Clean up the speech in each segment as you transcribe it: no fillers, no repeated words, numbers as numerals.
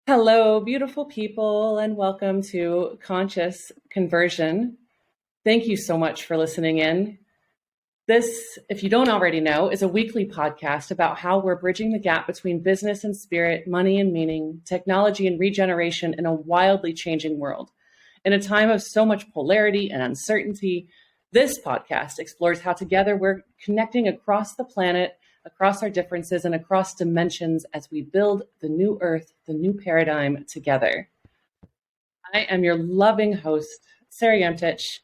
Hello, beautiful people, and welcome to Conscious Conversion. Thank you so much for listening in. This, if you don't already know, is a weekly podcast about how we're bridging the gap between business and spirit, money and meaning, technology and regeneration in a wildly changing world. In a time of so much polarity and uncertainty, this podcast explores how together we're connecting across the planet, across our differences, and across dimensions as we build the new earth, the new paradigm together. I am your loving host, Sarah Yamtich,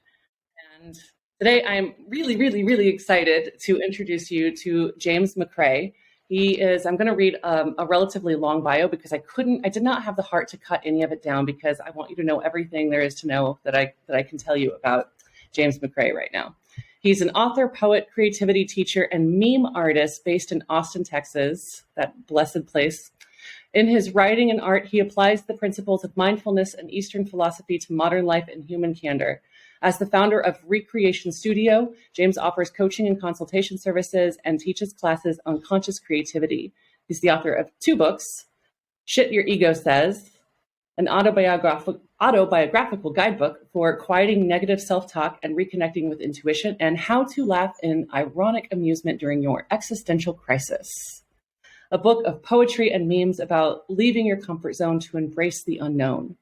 and today I'm really excited to introduce you to James Mcrae. I'm going to read a relatively long bio because I did not have the heart to cut any of it down because I want you to know everything there is to know that I can tell you about James Mcrae right now. He's an author, poet, creativity teacher, and meme artist based in Austin, Texas, that blessed place. In his writing and art, he applies the principles of mindfulness and Eastern philosophy to modern life and human candor. As the founder of Recreation Studio, James offers coaching and consultation services and teaches classes on conscious creativity. He's the author of 2 books, Shit Your Ego Says, an autobiographical guidebook for quieting negative self-talk and reconnecting with intuition, and how to laugh in ironic amusement during your existential crisis. A book of poetry and memes about leaving your comfort zone to embrace the unknown.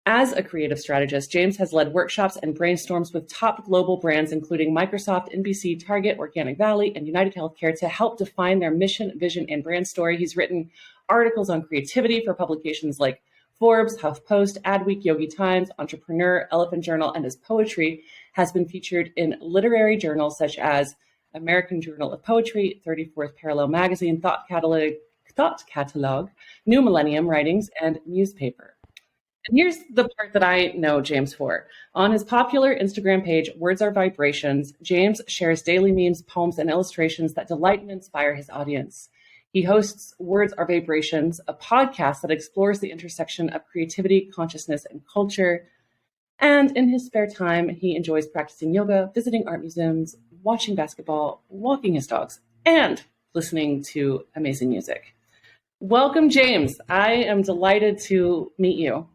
As a creative strategist, James has led workshops and brainstorms with top global brands, including Microsoft, NBC, Target, Organic Valley, and United Healthcare to help define their mission, vision, and brand story. He's written articles on creativity for publications like Forbes, HuffPost, Adweek, Yogi Times, Entrepreneur, Elephant Journal, and his poetry has been featured in literary journals such as American Journal of Poetry, 34th Parallel Magazine, Thought Catalog, New Millennium Writings, and Newspaper. And here's the part that I know James for. On his popular Instagram page, Words Are Vibrations, James shares daily memes, poems, and illustrations that delight and inspire his audience. He hosts Words Are Vibrations, a podcast that explores the intersection of creativity, consciousness, and culture. And in his spare time, he enjoys practicing yoga, visiting art museums, watching basketball, walking his dogs, and listening to amazing music. Welcome, James. I am delighted to meet you.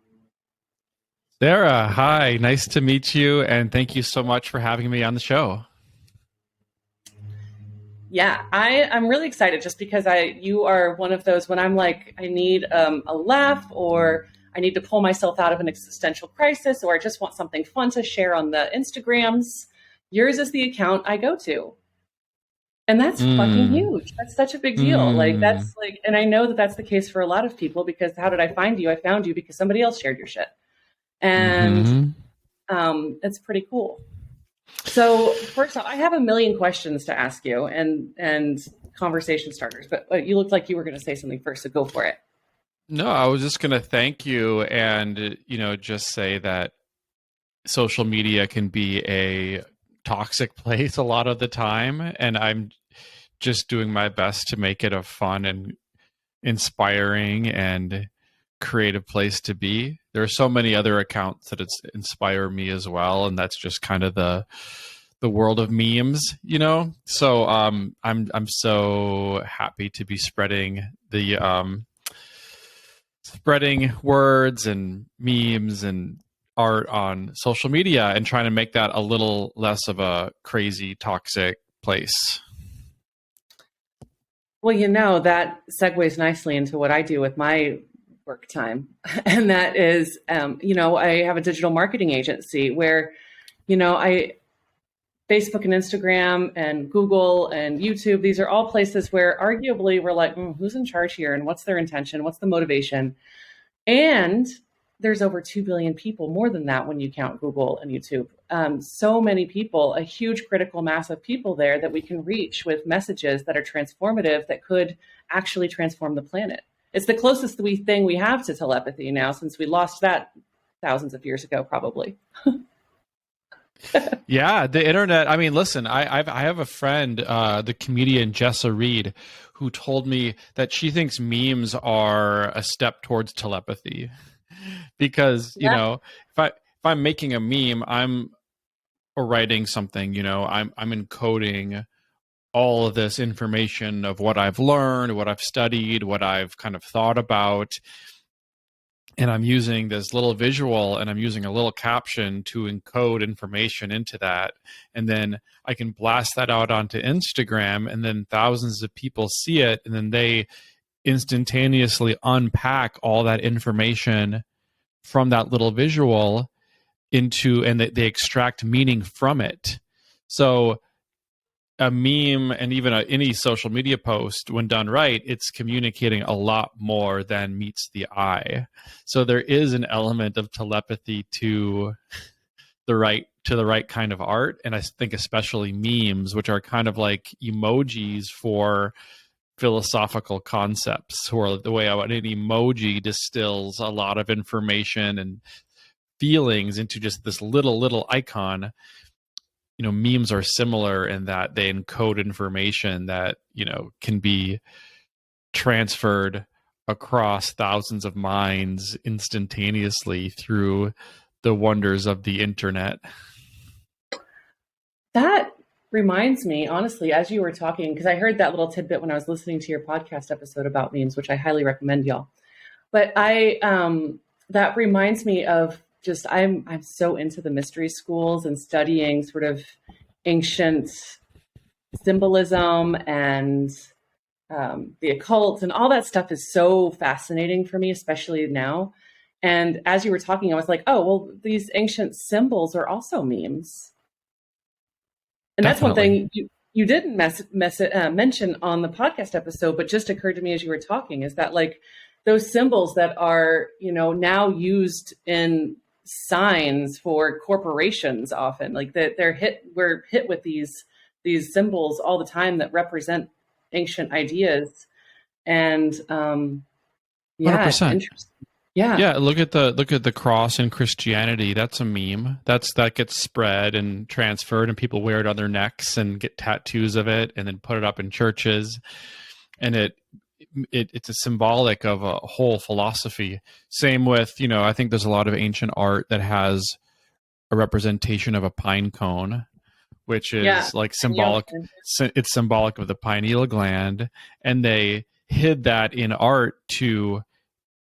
Sarah, hi. Nice to meet you, and thank you so much for having me on the show. Yeah, I'm really excited just because you are one of those when I'm like, I need a laugh, or I need to pull myself out of an existential crisis, or I just want something fun to share on the Instagrams. Yours is the account I go to. And that's fucking huge. That's such a big deal. And I know that that's the case for a lot of people, because how did I find you? I found you because somebody else shared your shit. And it's pretty cool. So first off, I have a million questions to ask you and conversation starters, but you looked like you were going to say something first, so go for it. No, I was just going to thank you and, just say that social media can be a toxic place a lot of the time. And I'm just doing my best to make it a fun and inspiring and creative place to be. There are so many other accounts that inspire me as well, and that's just kind of the world of memes, So I'm so happy to be spreading words and memes and art on social media and trying to make that a little less of a crazy, toxic place. Well, that segues nicely into what I do with my work time. And that is, I have a digital marketing agency where, Facebook and Instagram and Google and YouTube, these are all places where arguably we're like, who's in charge here? And what's their intention? What's the motivation? And there's over 2 billion people, more than that when you count Google and YouTube. So many people, a huge critical mass of people there that we can reach with messages that are transformative, that could actually transform the planet. It's the closest thing we have to telepathy now, since we lost that thousands of years ago, probably. Yeah, the internet. I mean, listen, I have a friend, the comedian Jessa Reed, who told me that she thinks memes are a step towards telepathy, because if I'm making a meme, or writing something, I'm encoding all of this information of what I've learned, what I've studied, what I've kind of thought about. and I'm using this little visual and I'm using a little caption to encode information into that. And then I can blast that out onto Instagram, and then thousands of people see it, and then they instantaneously unpack all that information from that little visual into, and they extract meaning from it. So a meme and even any social media post, when done right, it's communicating a lot more than meets the eye. So there is an element of telepathy to the right kind of art, and I think especially memes, which are kind of like emojis for philosophical concepts, or the way an emoji distills a lot of information and feelings into just this little icon. Memes are similar in that they encode information that, can be transferred across thousands of minds instantaneously through the wonders of the internet. That reminds me, honestly, as you were talking, because I heard that little tidbit when I was listening to your podcast episode about memes, which I highly recommend, y'all. But that reminds me of just, I'm so into the mystery schools and studying sort of ancient symbolism and the occult, and all that stuff is so fascinating for me, especially now. And as you were talking, I was like, oh, well, these ancient symbols are also memes. And that's one thing you didn't mention on the podcast episode, but just occurred to me as you were talking, is that like those symbols that are, now used in signs for corporations often, like that we're hit with these symbols all the time that represent ancient ideas. And 100%. It's interesting. Yeah, look at the cross in Christianity. That's a meme. That gets spread and transferred, and people wear it on their necks and get tattoos of it, and then put it up in churches. And it's a symbolic of a whole philosophy. Same with, I think there's a lot of ancient art that has a representation of a pine cone, which is like symbolic. It's symbolic of the pineal gland, and they hid that in art to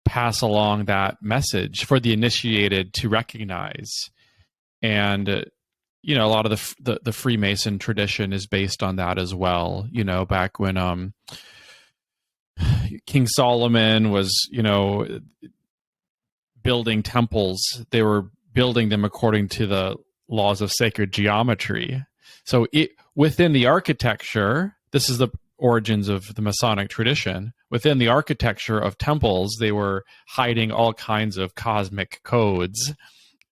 pass along that message for the initiated to recognize. And a lot of the Freemason tradition is based on that as well. Back when King Solomon was building temples, they were building them according to the laws of sacred geometry. So within the architecture, this is the origins of the Masonic tradition. Within the architecture of temples, they were hiding all kinds of cosmic codes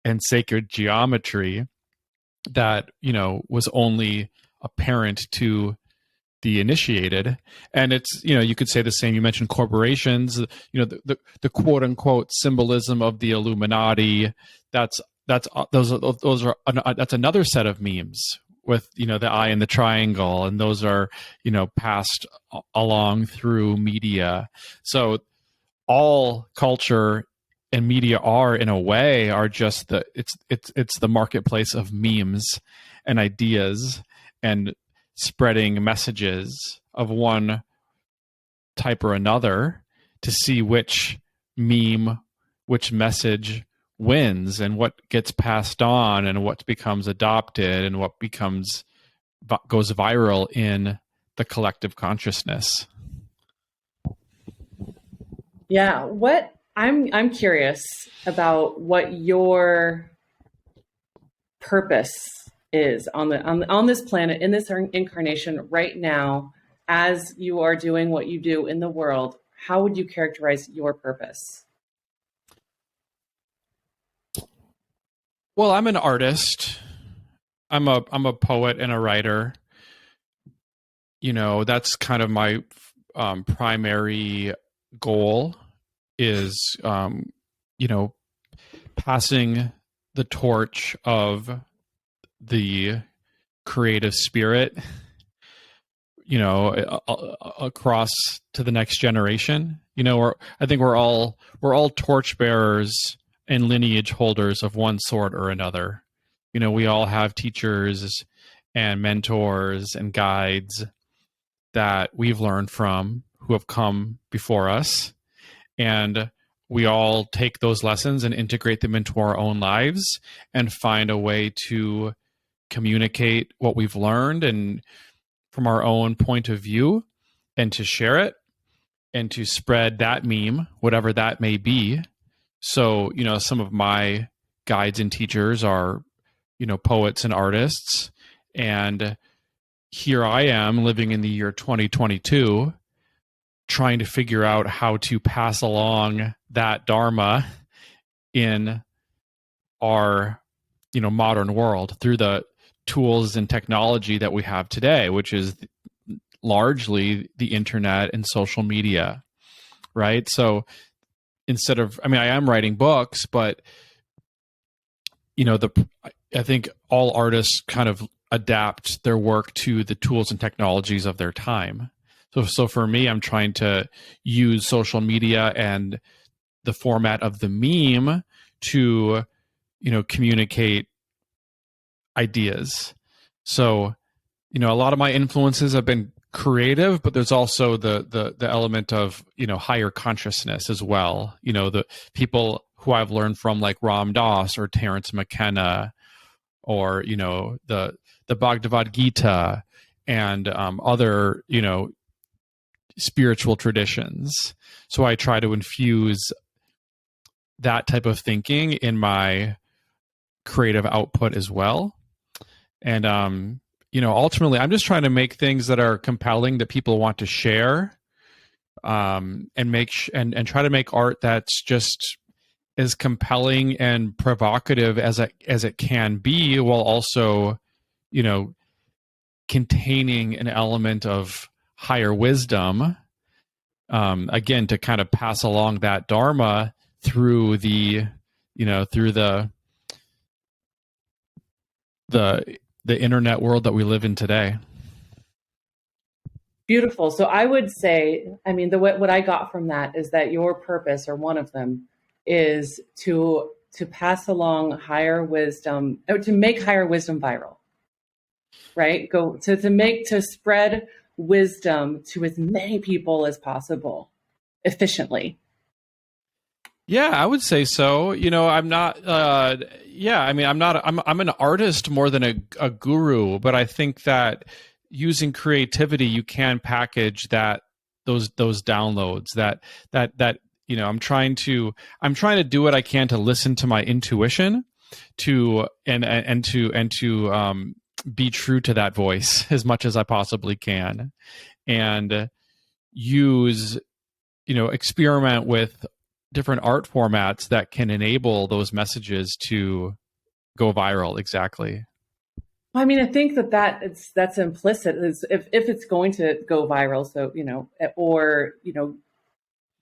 and sacred geometry that, was only apparent to the initiated. And it's, you could say the same. You mentioned corporations, the quote unquote symbolism of the Illuminati. That's another set of memes with, the eye and the triangle. And those are, passed along through media. So all culture and media are, in a way, are just it's the marketplace of memes and ideas and spreading messages of one type or another to see which meme, which message wins, and what gets passed on, and what becomes adopted, and what goes viral in the collective consciousness. Yeah, I'm curious about what your purpose is on this planet, in this incarnation right now, as you are doing what you do in the world. How would you characterize your purpose? Well, I'm an artist. I'm a poet and a writer. That's kind of my primary goal is, passing the torch of the creative spirit, across to the next generation. I think we're all torch bearers and lineage holders of one sort or another. We all have teachers and mentors and guides that we've learned from, who have come before us. And we all take those lessons and integrate them into our own lives and find a way to communicate what we've learned and from our own point of view, and to share it and to spread that meme, whatever that may be. So, some of my guides and teachers are, poets and artists. And here I am living in the year 2022, trying to figure out how to pass along that Dharma in our, modern world through the tools and technology that we have today, which is largely the internet and social media, right? So instead of, I am writing books, but I think all artists kind of adapt their work to the tools and technologies of their time. So for me, I'm trying to use social media and the format of the meme to, communicate ideas. So, a lot of my influences have been creative, but there's also the element of, higher consciousness as well. The people who I've learned from, like Ram Dass or Terence McKenna, or, the Bhagavad Gita and other, spiritual traditions. So I try to infuse that type of thinking in my creative output as well. And, ultimately, I'm just trying to make things that are compelling that people want to share, and and try to make art that's just as compelling and provocative as it can be, while also, containing an element of higher wisdom. Again, to kind of pass along that Dharma through the internet world that we live in today. Beautiful. So I would say, what I got from that is that your purpose, or one of them, is to pass along higher wisdom, or to make higher wisdom viral, right? To spread wisdom to as many people as possible efficiently. Yeah, I would say so. I'm not, I'm an artist more than a guru, but I think that using creativity, you can package those downloads that, I'm trying to do what I can to listen to my intuition to be true to that voice as much as I possibly can, and use, experiment with different art formats that can enable those messages to go viral. Exactly. I think that's implicit. If it's going to go viral, so, or,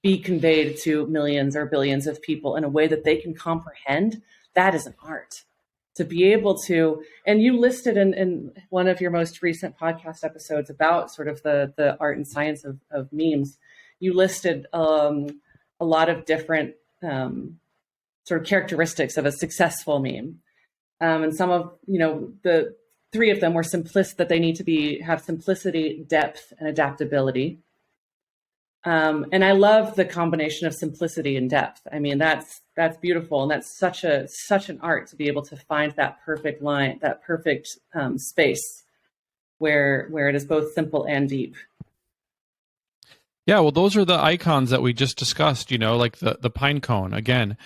be conveyed to millions or billions of people in a way that they can comprehend, that is an art. To be able to, and you listed in one of your most recent podcast episodes about sort of the art and science of memes, you listed a lot of different sort of characteristics of a successful meme. And some of, the three of them were that they need to have simplicity, depth, and adaptability. And I love the combination of simplicity and depth. That's beautiful. And that's such an art to be able to find that perfect line, that perfect space where it is both simple and deep. Yeah, well, those are the icons that we just discussed, like the pine cone. Again,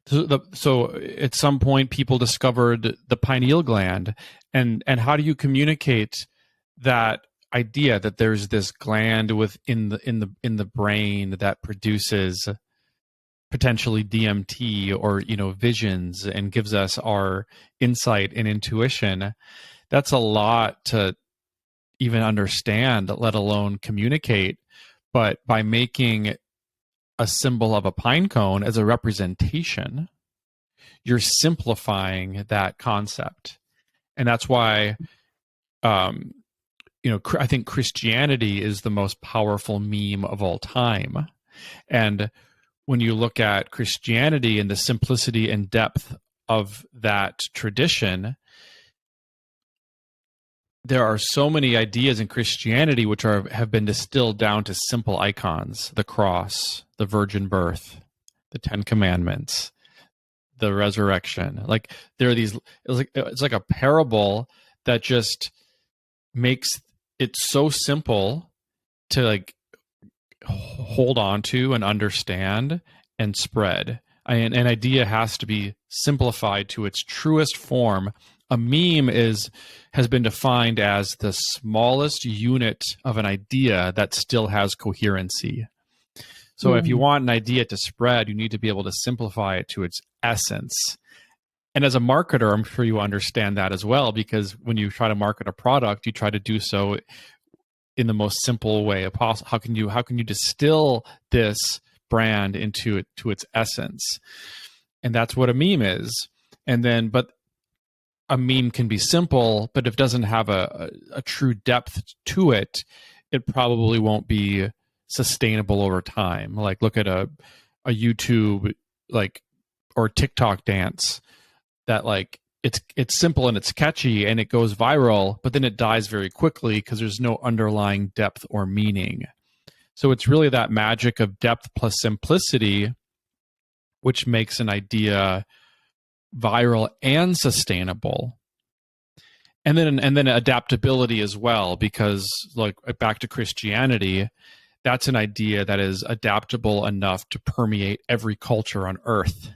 so at some point people discovered the pineal gland, and how do you communicate that idea that there's this gland within the brain that produces potentially DMT or visions and gives us our insight and intuition? That's a lot to even understand, let alone communicate. But by making a symbol of a pine cone as a representation, you're simplifying that concept. And that's why, I think Christianity is the most powerful meme of all time. And when you look at Christianity and the simplicity and depth of that tradition, there are so many ideas in Christianity which have been distilled down to simple icons: the cross, the virgin birth, the Ten Commandments, the resurrection. Like there are these, it's like a parable that just makes it so simple to like hold on to and understand and spread. An idea has to be simplified to its truest form. A meme has been defined as the smallest unit of an idea that still has coherency. So if you want an idea to spread, you need to be able to simplify it to its essence. And as a marketer, I'm sure you understand that as well, because when you try to market a product, you try to do so in the most simple way possible. How can you distill this brand to its essence? And that's what a meme is. And then, but a meme can be simple, but if it doesn't have a true depth to it, it probably won't be sustainable over time. Like look at a YouTube like or TikTok dance that like it's simple and it's catchy and it goes viral, but then it dies very quickly because there's no underlying depth or meaning. So it's really that magic of depth plus simplicity which makes an idea viral and sustainable. And then adaptability as well, because like back to Christianity, that's an idea that is adaptable enough to permeate every culture on earth.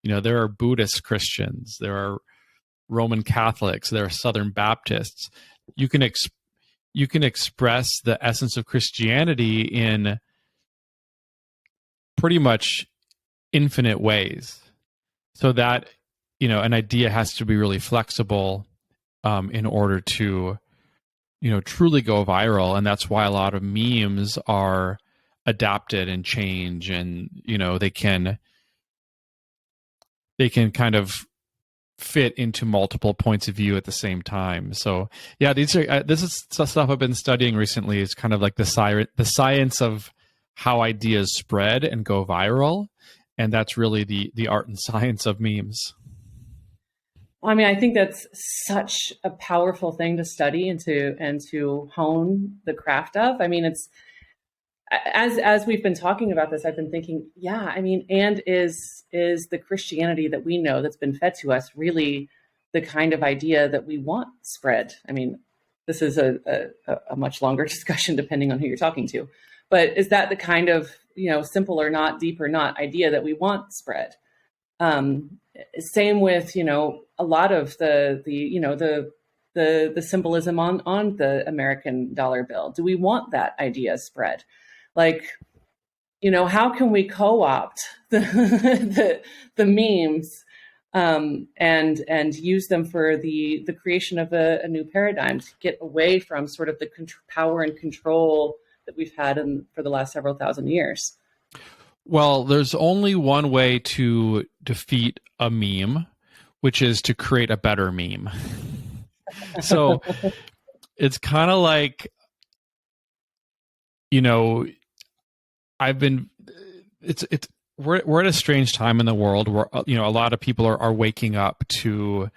You know, there are Buddhist Christians, there are Roman Catholics, there are Southern Baptists. You can express the essence of Christianity in pretty much infinite ways. So that, you know, an idea has to be really flexible in order to, you know, truly go viral. And that's why a lot of memes are adapted and change, and, you know, they can kind of fit into multiple points of view at the same time. So yeah, this is stuff I've been studying recently. It's kind of like the science of how ideas spread and go viral. And that's really the art and science of memes. I mean, I think that's such a powerful thing to study and to hone the craft of. I mean, it's as we've been talking about this, I've been thinking, yeah, I mean, and is the Christianity that we know that's been fed to us really the kind of idea that we want spread? I mean, this is a much longer discussion depending on who you're talking to, but is that the kind of, you know, simple or not, deep or not idea that we want spread? Same with, you know, a lot of the symbolism on the American dollar bill. Do we want that idea spread? Like, you know, how can we co-opt the memes and use them for the creation of a new paradigm to get away from sort of the power and control that we've had for the last several thousand years? Well, there's only one way to defeat a meme, which is to create a better meme. So it's kind of like, you know, we're at a strange time in the world where, you know, a lot of people are waking up to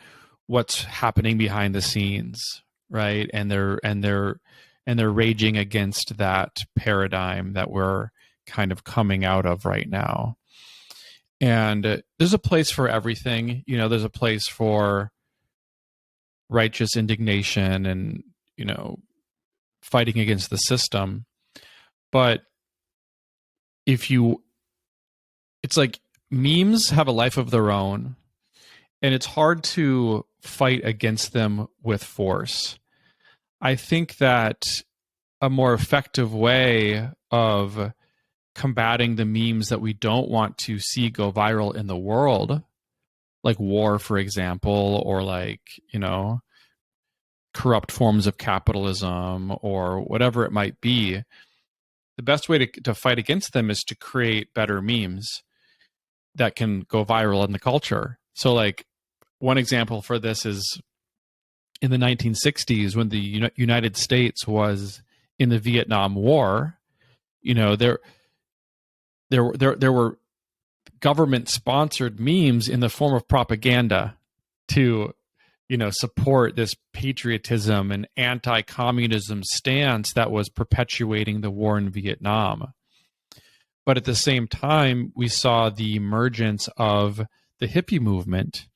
what's happening behind the scenes, right? And they're raging against that paradigm that we're kind of coming out of right now. And there's a place for everything. You know, there's a place for righteous indignation and, you know, fighting against the system. But it's like memes have a life of their own, and it's hard to fight against them with force. I think that a more effective way of combating the memes that we don't want to see go viral in the world, like war, for example, or like, you know, corrupt forms of capitalism or whatever it might be, the best way to fight against them is to create better memes that can go viral in the culture. So like one example for this is in the 1960s when the United States was in the Vietnam War, you know, there were government sponsored memes in the form of propaganda to, you know, support this patriotism and anti-communism stance that was perpetuating the war in Vietnam. But at the same time, we saw the emergence of the hippie movement,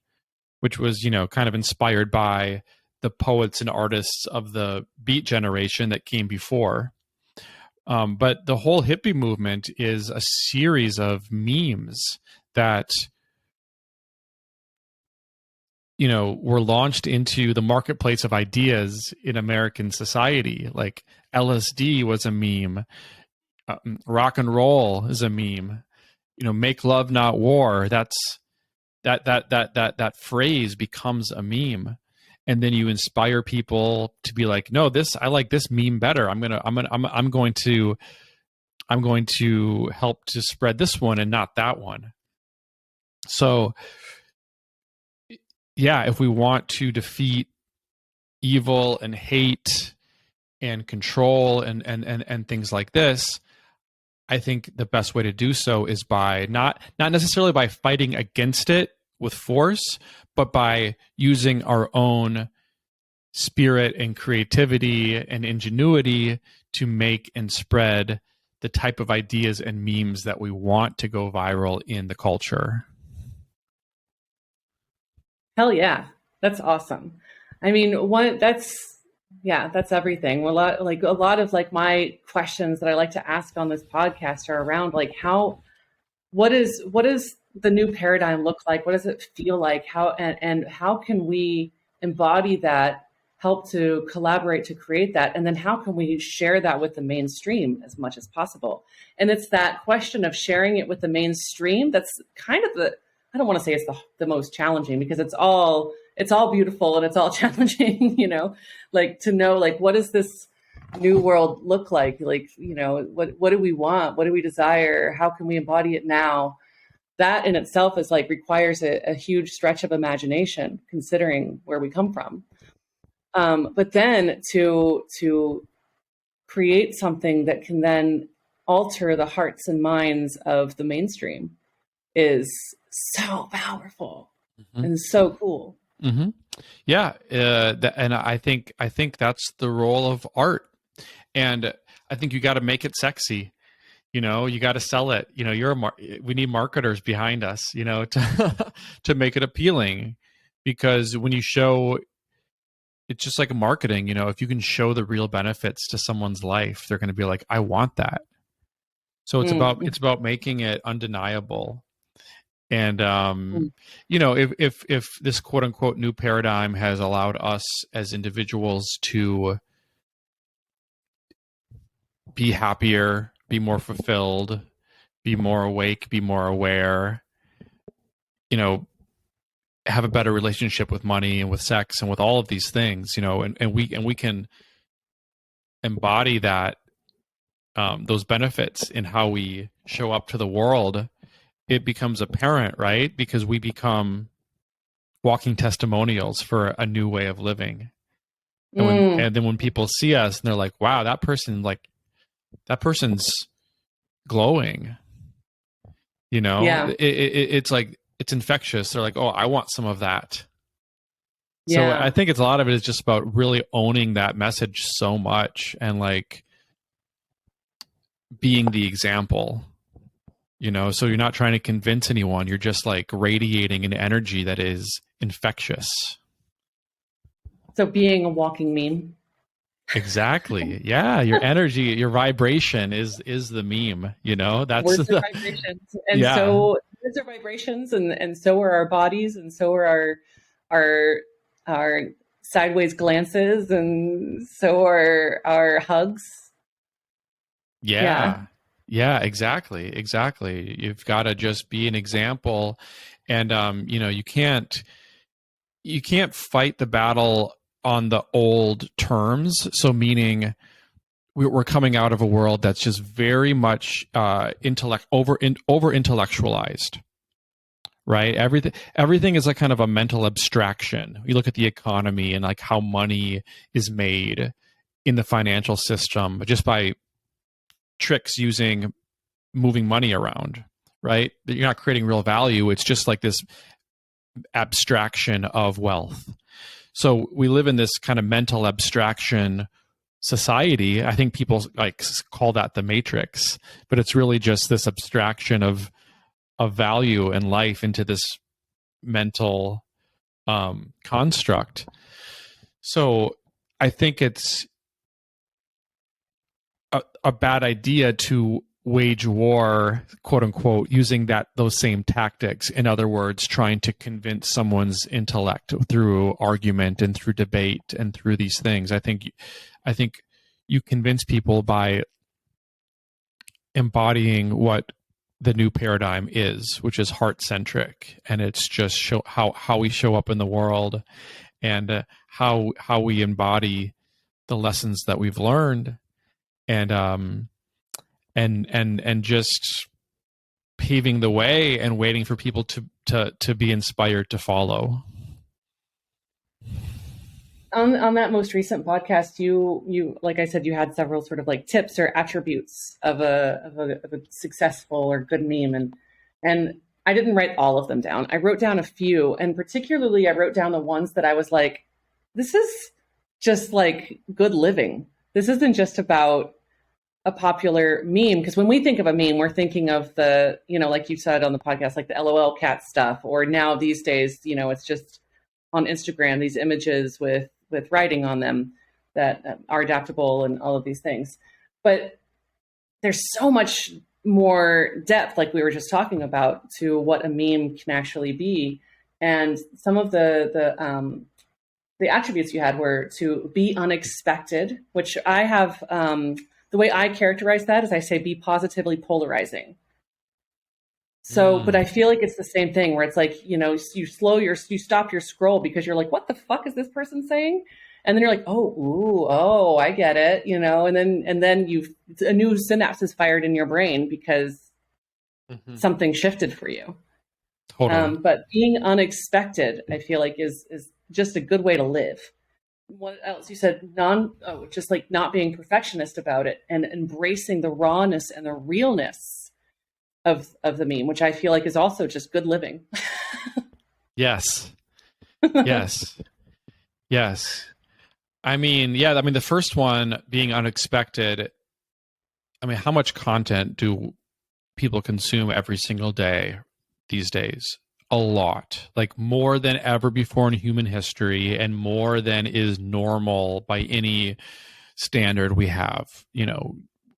which was, kind of inspired by the poets and artists of the Beat generation that came before. But the whole hippie movement is a series of memes that, were launched into the marketplace of ideas in American society. Like LSD was a meme. Rock and roll is a meme. Make love, not war. That's that phrase becomes a meme. And then you inspire people to be like, no, I like this meme better. I'm going to help to spread this one and not that one. So yeah, if we want to defeat evil and hate and control and things like this, I think the best way to do so is by not necessarily by fighting against it with force, but by using our own spirit and creativity and ingenuity to make and spread the type of ideas and memes that we want to go viral in the culture. Hell yeah. That's awesome. I mean, that's everything. A lot of like my questions that I like to ask on this podcast are around like what is the new paradigm look like? What does it feel like? And how can we embody that, help to collaborate to create that? And then how can we share that with the mainstream as much as possible? And it's that question of sharing it with the mainstream that's kind of I don't want to say it's the most challenging, because it's all beautiful and it's all challenging, like to know, like, what does this new world look like? Like, what do we want? What do we desire? How can we embody it now? That in itself is like requires a huge stretch of imagination, considering where we come from. But then to create something that can then alter the hearts and minds of the mainstream is so powerful and so cool. Mm-hmm. Yeah, and I think that's the role of art, and I think you got to make it sexy. You got to sell it. We need marketers behind us. To make it appealing, because when you show, it's just like marketing. If you can show the real benefits to someone's life, they're going to be like, I want that. So it's about making it undeniable. And, if this quote unquote new paradigm has allowed us as individuals to be happier, be more fulfilled, be more awake, be more aware, have a better relationship with money and with sex and with all of these things, and we can embody that, those benefits in how we show up to the world, it becomes apparent, right? Because we become walking testimonials for a new way of living. And then when people see us and they're like, wow, that person's glowing, Yeah. It's like, it's infectious. They're like, oh, I want some of that. Yeah. So I think a lot of it is just about really owning that message so much and like being the example. So you're not trying to convince anyone. You're just like radiating an energy that is infectious. So being a walking meme. Exactly. Yeah. Your energy, your vibration is the meme, that's words are vibrations. And so words are vibrations, and so are our bodies, and so are our sideways glances, and so are our hugs. Yeah, exactly. You've got to just be an example, and you can't fight the battle on the old terms. So meaning we're coming out of a world that's just very much over intellectualized, right? Everything is a kind of a mental abstraction. You look at the economy and like how money is made in the financial system just by tricks using moving money around, right? You're not creating real value. It's just like this abstraction of wealth. So we live in this kind of mental abstraction society. I think people like call that the matrix, but it's really just this abstraction of value and life into this mental construct. So I think it's a bad idea to wage war, quote unquote, using those same tactics. In other words, trying to convince someone's intellect through argument and through debate and through these things. I think you convince people by embodying what the new paradigm is, which is heart-centric, and it's just how we show up in the world, and how we embody the lessons that we've learned, and just paving the way and waiting for people to be inspired to follow. On that most recent podcast, you like I said, you had several sort of like tips or attributes of a successful or good meme, and I didn't write all of them down. I wrote down a few, and particularly I wrote down the ones that I was like, this is just like good living. This isn't just about a popular meme, because when we think of a meme, we're thinking of the, like you said on the podcast, like the LOL cat stuff, or now these days, it's just on Instagram, these images with writing on them that are adaptable and all of these things. But there's so much more depth, like we were just talking about, to what a meme can actually be. And some of the attributes you had were to be unexpected, which I have, the way I characterize that is I say be positively polarizing. So, but I feel like it's the same thing where it's like, you stop your scroll because you're like, what the fuck is this person saying? And then you're like, oh, I get it, and then a new synapse is fired in your brain because something shifted for you. Totally. But being unexpected, I feel like is just a good way to live. What else you said? Just like not being perfectionist about it and embracing the rawness and the realness of the meme, which I feel like is also just good living. Yes. I mean, the first one, being unexpected. I mean, how much content do people consume every single day these days? A lot, like more than ever before in human history, and more than is normal by any standard we have.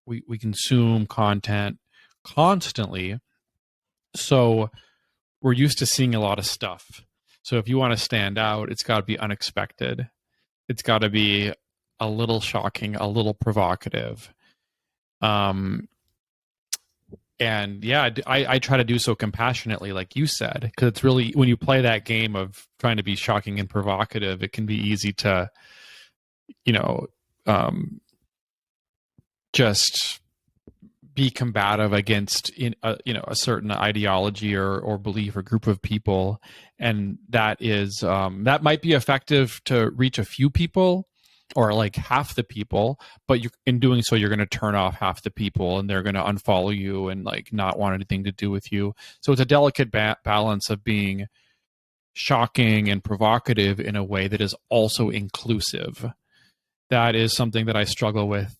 We consume content constantly, so we're used to seeing a lot of stuff. So if you want to stand out, it's got to be unexpected. It's got to be a little shocking, a little provocative. And yeah, I try to do so compassionately, like you said, because it's really, when you play that game of trying to be shocking and provocative, it can be easy to, just be combative against a certain ideology or belief or group of people, and that is that might be effective to reach a few people or like half the people, but in doing so you're going to turn off half the people and they're going to unfollow you and like not want anything to do with you. So it's a delicate balance of being shocking and provocative in a way that is also inclusive. That is something that I struggle with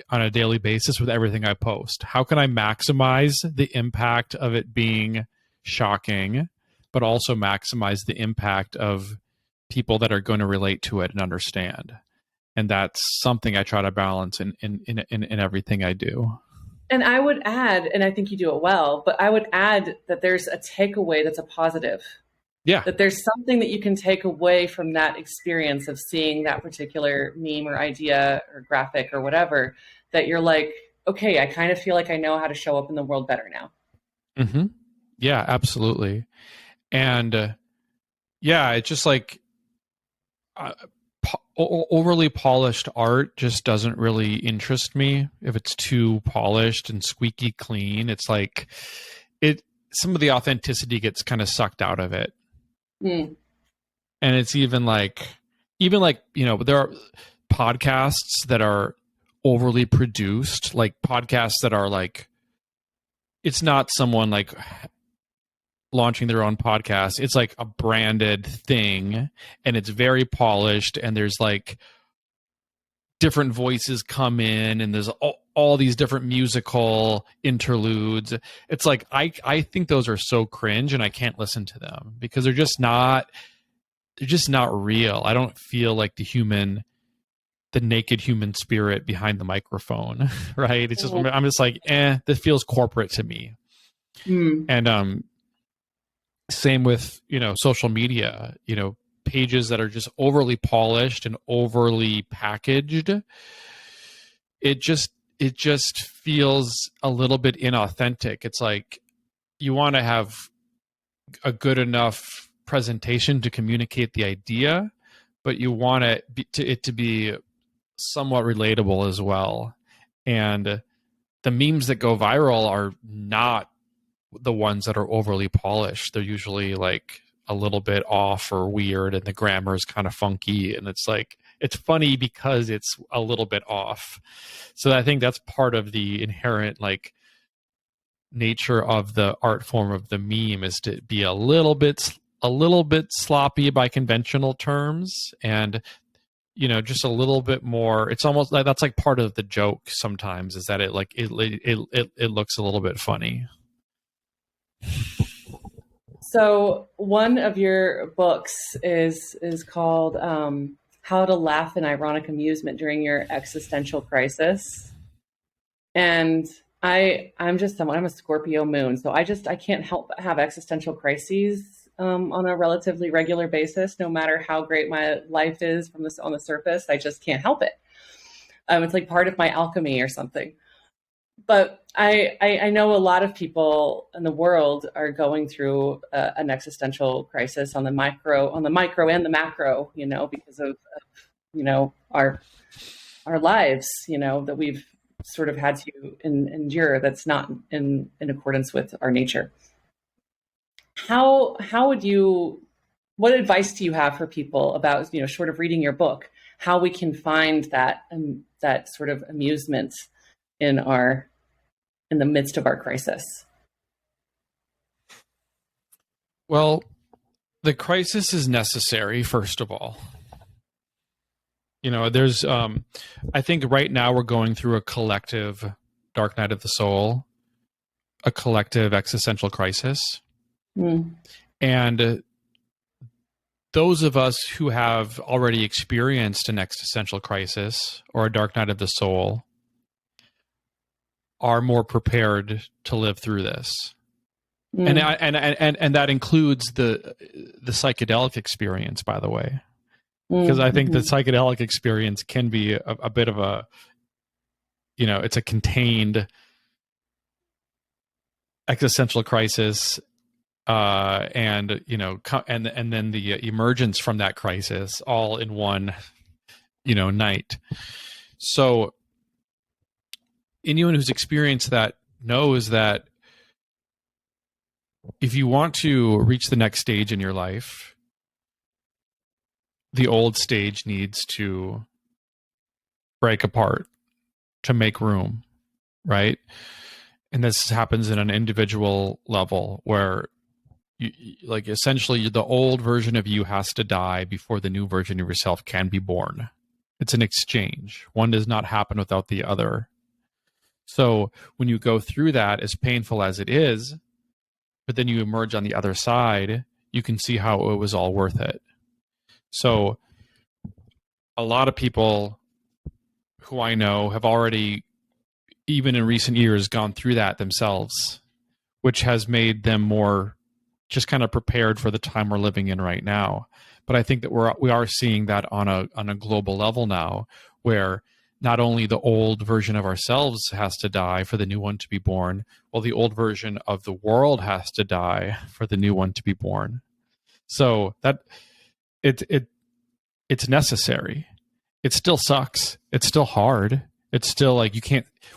on a daily basis with everything I post. How can I maximize the impact of it being shocking, but also maximize the impact of people that are going to relate to it and understand? And that's something I try to balance in everything I do. And I would add, and I think you do it well, but I would add that there's a takeaway that's a positive. Yeah. That there's something that you can take away from that experience of seeing that particular meme or idea or graphic or whatever, that you're like, okay, I kind of feel like I know how to show up in the world better now. Mm-hmm. Yeah, absolutely. And it's just like overly polished art just doesn't really interest me. If it's too polished and squeaky clean, it's like some of the authenticity gets kind of sucked out of it. And it's even like, there are podcasts that are overly produced, like podcasts that are like, it's not someone like launching their own podcast. It's like a branded thing and it's very polished, and there's like different voices come in, and there's all these different musical interludes. It's like I think those are so cringe, and I can't listen to them because they're just not real. I don't feel like the naked human spirit behind the microphone, right? It's just, I'm just like, this feels corporate to me. And same with, social media, pages that are just overly polished and overly packaged. It just feels a little bit inauthentic. It's like you want to have a good enough presentation to communicate the idea, but you want it to be somewhat relatable as well. And the memes that go viral are not the ones that are overly polished. They're usually like a little bit off or weird, and the grammar is kind of funky, and it's like, it's funny because it's a little bit off. So I think that's part of the inherent like nature of the art form of the meme, is to be a little bit sloppy by conventional terms, and just a little bit more. It's almost like that's like part of the joke sometimes, is that it looks a little bit funny. So one of your books is called How to Laugh in Ironic Amusement During Your Existential Crisis. And I'm a Scorpio moon, so I can't help but have existential crises on a relatively regular basis, no matter how great my life is on the surface. I just can't help it. It's like part of my alchemy or something. But I know a lot of people in the world are going through an existential crisis on the micro and the macro, because of our lives, that we've sort of had to endure. That's not in accordance with our nature. What advice do you have for people about, short of reading your book, how we can find that sort of amusement in the midst of our crisis? Well, the crisis is necessary, first of all. There's, I think right now we're going through a collective dark night of the soul, a collective existential crisis. And those of us who have already experienced an existential crisis or a dark night of the soul are more prepared to live through this. And that includes the psychedelic experience, by the way, because I think the psychedelic experience can be a bit of a, it's a contained existential crisis, and then the emergence from that crisis all in one, night. So anyone who's experienced that knows that if you want to reach the next stage in your life, the old stage needs to break apart to make room, right? And this happens in an individual level where essentially the old version of you has to die before the new version of yourself can be born. It's an exchange. One does not happen without the other. So when you go through that, as painful as it is, but then you emerge on the other side, you can see how it was all worth it. So a lot of people who I know have already, even in recent years, gone through that themselves, which has made them more just kind of prepared for the time we're living in right now. But I think that we are seeing that on a global level now, where not only the old version of ourselves has to die for the new one to be born, well, the old version of the world has to die for the new one to be born. So that it's necessary. It still sucks. It's still hard. It's still like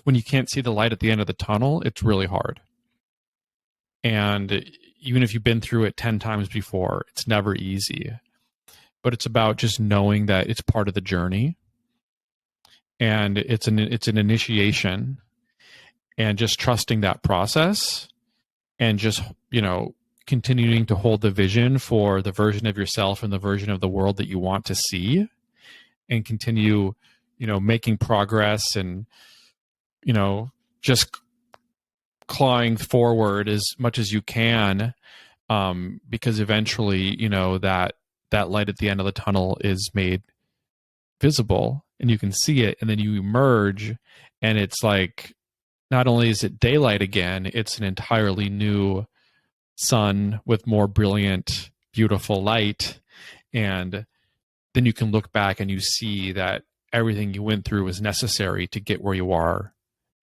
when you can't see the light at the end of the tunnel, it's really hard. And even if you've been through it 10 times before, it's never easy. But it's about just knowing that it's part of the journey. And it's an initiation, and just trusting that process, and just, continuing to hold the vision for the version of yourself and the version of the world that you want to see, and continue making progress and, just clawing forward as much as you can, because eventually, that light at the end of the tunnel is made visible and you can see it, and then you emerge and it's like, not only is it daylight again, it's an entirely new sun with more brilliant, beautiful light. And then you can look back and you see that everything you went through was necessary to get where you are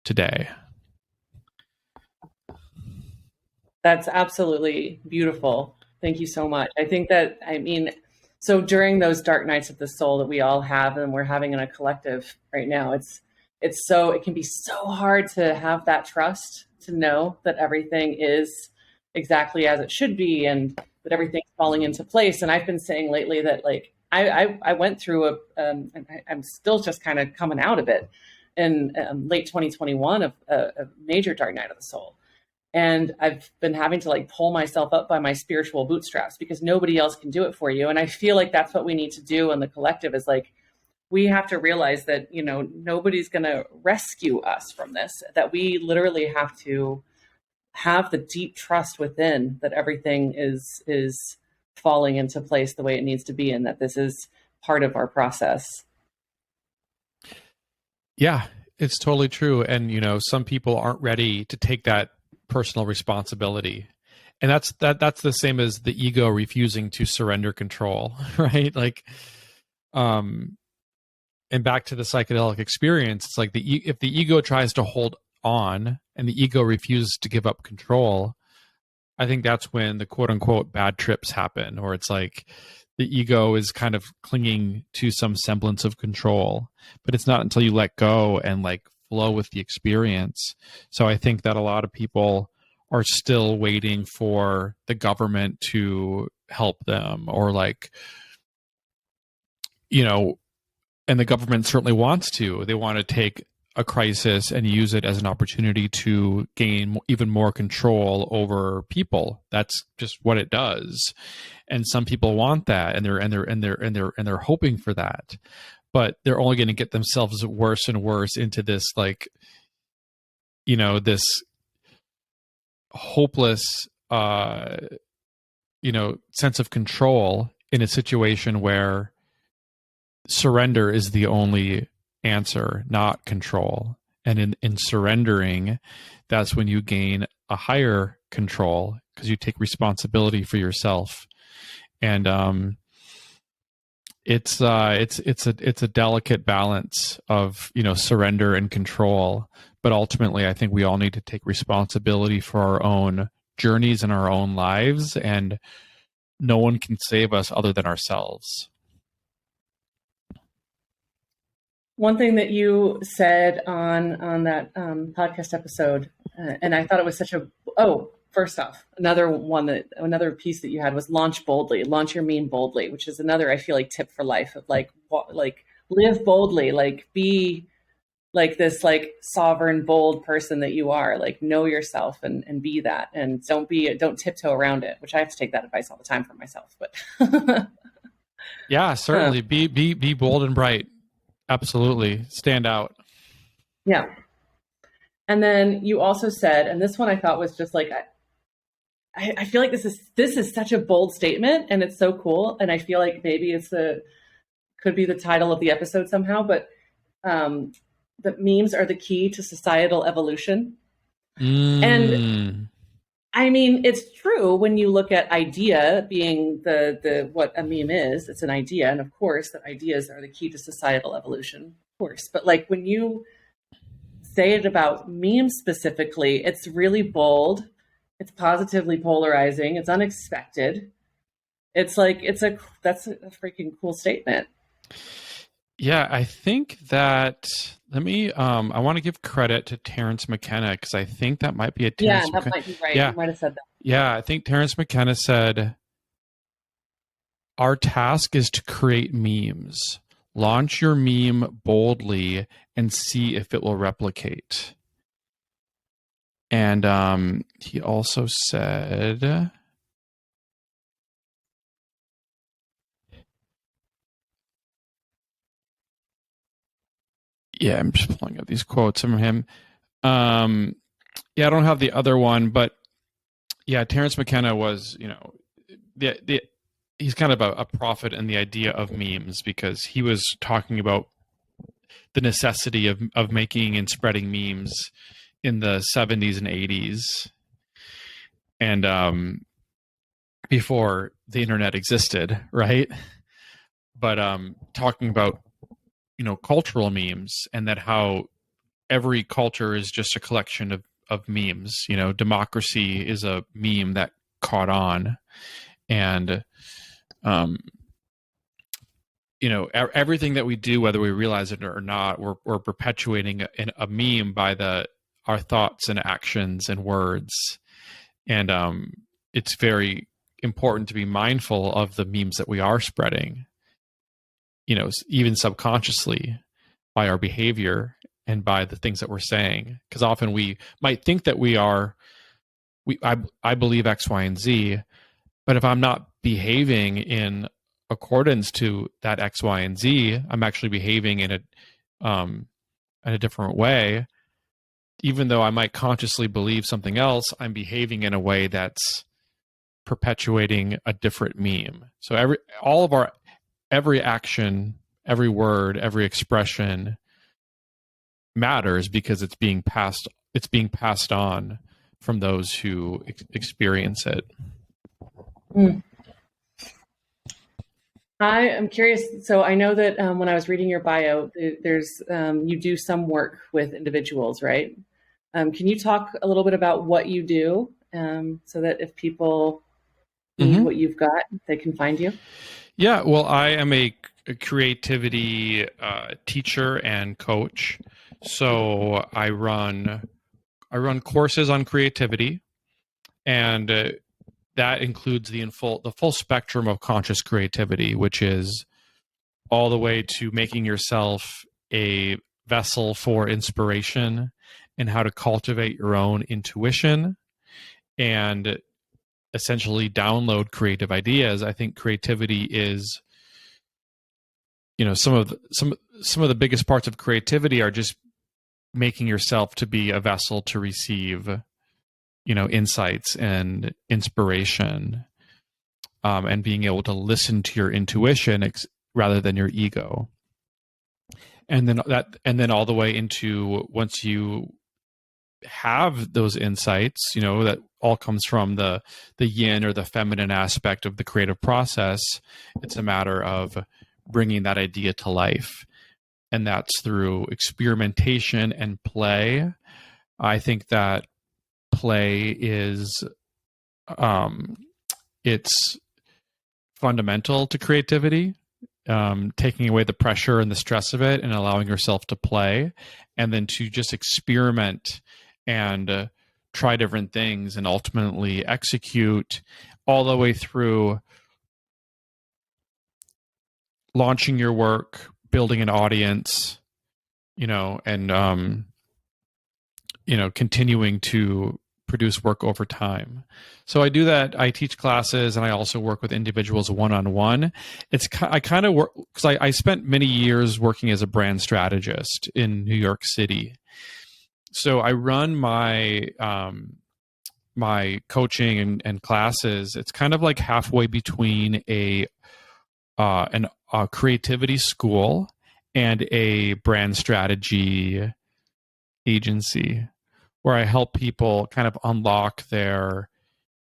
today. That's absolutely beautiful. Thank you so much. I think that, so during those dark nights of the soul that we all have and we're having in a collective right now, it can be so hard to have that trust, to know that everything is exactly as it should be and that everything's falling into place. And I've been saying lately that like, I went through I'm still just kind of coming out of it in late 2021 of a major dark night of the soul. And I've been having to like pull myself up by my spiritual bootstraps because nobody else can do it for you. And I feel like that's what we need to do in the collective, is like, we have to realize that, nobody's going to rescue us from this, that we literally have to have the deep trust within that everything is falling into place the way it needs to be, and that this is part of our process. Yeah, it's totally true. And, some people aren't ready to take that personal responsibility. And that's the same as the ego refusing to surrender control, right? Like, and back to the psychedelic experience, it's like if the ego tries to hold on and the ego refuses to give up control, I think that's when the quote unquote bad trips happen, or it's like the ego is kind of clinging to some semblance of control, but it's not until you let go and like flow with the experience. So I think that a lot of people are still waiting for the government to help them, or like, and the government certainly wants to. They want to take a crisis and use it as an opportunity to gain even more control over people. That's just what it does. And some people want that, and they're hoping for that. But they're only going to get themselves worse and worse into this, like, this hopeless, sense of control in a situation where surrender is the only answer, not control. And in surrendering, that's when you gain a higher control, because you take responsibility for yourself. And it's a delicate balance of surrender and control. But ultimately, I think we all need to take responsibility for our own journeys and our own lives, and no one can save us other than ourselves. One thing that you said on that podcast episode, and I thought it was first off, another piece that you had was launch boldly, launch your meme boldly, which is another, I feel like, tip for life of like live boldly, like be like this like sovereign, bold person that you are, like know yourself and be that, and don't tiptoe around it, which I have to take that advice all the time from myself. But yeah, certainly be bold and bright. Absolutely. Stand out. Yeah. And then you also said, and this one I thought was just like, I feel like this is such a bold statement, and it's so cool. And I feel like maybe could be the title of the episode somehow, but that memes are the key to societal evolution. And I mean, it's true when you look at idea being the what a meme is. It's an idea, and of course, that ideas are the key to societal evolution, of course. But like when you say it about memes specifically, it's really bold. It's positively polarizing. It's unexpected. It's like that's a freaking cool statement. Yeah, I think that I want to give credit to Terence McKenna, because I think that might be a Terence that might be right. Yeah. You might have said that. Yeah, I think Terence McKenna said, our task is to create memes. Launch your meme boldly and see if it will replicate. And he also said, Yeah, I'm just pulling up these quotes from him. Yeah, I don't have the other one, but yeah, Terence McKenna was, he's kind of a prophet in the idea of memes, because he was talking about the necessity of making and spreading memes in the 70s and 80s, and before the internet existed, right? But talking about, cultural memes, and that how every culture is just a collection of memes. Democracy is a meme that caught on, and everything that we do, whether we realize it or not, we're perpetuating a meme by our thoughts and actions and words. And it's very important to be mindful of the memes that we are spreading, even subconsciously, by our behavior and by the things that we're saying. Because often we might think that I believe X, Y, and Z, but if I'm not behaving in accordance to that X, Y, and Z, I'm actually behaving in a different way. Even though I might consciously believe something else, I'm behaving in a way that's perpetuating a different meme. So every action, every word, every expression matters, because it's being passed on from those who experience it. I am curious. So I know that when I was reading your bio, there's you do some work with individuals, right? Can you talk a little bit about what you do, so that if people need what you've got, they can find you? Yeah, well, I am a creativity teacher and coach. So I run courses on creativity, and that includes the full spectrum of conscious creativity, which is all the way to making yourself a vessel for inspiration, and how to cultivate your own intuition and essentially download creative ideas. I think creativity is, some of the biggest parts of creativity are just making yourself to be a vessel to receive, insights and inspiration, and being able to listen to your intuition rather than your ego. And then all the way into, once you have those insights, that all comes from the yin or the feminine aspect of the creative process. It's a matter of bringing that idea to life, and that's through experimentation and play. I think that play is it's fundamental to creativity, taking away the pressure and the stress of it and allowing yourself to play, and then to just experiment and try different things and ultimately execute, all the way through launching your work, building an audience, and continuing to produce work over time. So I do that. I teach classes, and I also work with individuals one-on-one. I kind of work because I spent many years working as a brand strategist in New York City. So I run my my coaching and classes. It's kind of like halfway between a creativity school and a brand strategy agency, where I help people kind of unlock their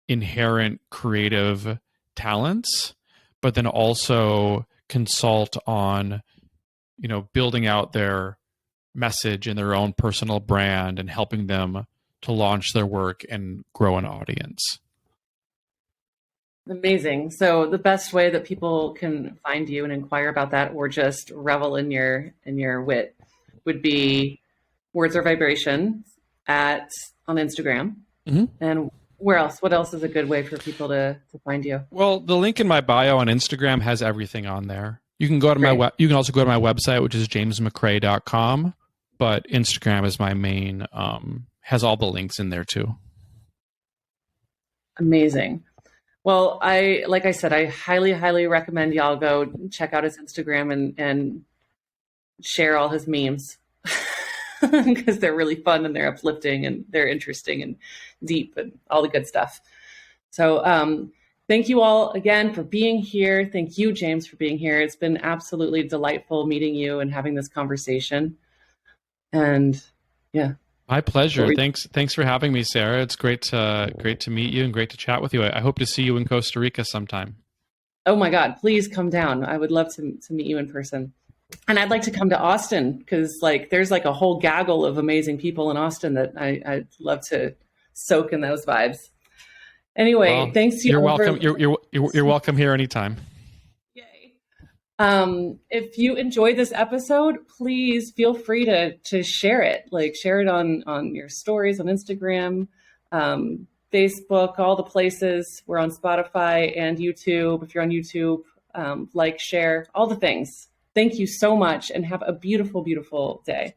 inherent creative talents, but then also consult on, building out their message and their own personal brand, and helping them to launch their work and grow an audience. Amazing. So the best way that people can find you and inquire about that, or just revel in your wit, would be Words or Vibration on Instagram. Mm-hmm. And where else? What else is a good way for people to find you? Well, the link in my bio on Instagram has everything on there. You can go to you can also go to my website, which is jamesmcrae.com, but Instagram is my main, has all the links in there too. Amazing. Well, like I said, I highly, highly recommend y'all go check out his Instagram and share all his memes. because they're really fun and they're uplifting and they're interesting and deep and all the good stuff. So thank you all again for being here. Thank you, James, for being here. It's been absolutely delightful meeting you and having this conversation. And yeah. My pleasure. Thanks for having me, Sarah. It's great to meet you and great to chat with you. I hope to see you in Costa Rica sometime. Oh my God, please come down. I would love to meet you in person. And I'd like to come to Austin because there's a whole gaggle of amazing people in Austin that I'd love to soak in those vibes. Anyway, well, thanks to you. You're welcome. You're welcome here anytime. If you enjoyed this episode, please feel free to share it. Share it on your stories on Instagram, Facebook, all the places. We're on Spotify and YouTube. If you're on YouTube, share, all the things. Thank you so much and have a beautiful, beautiful day.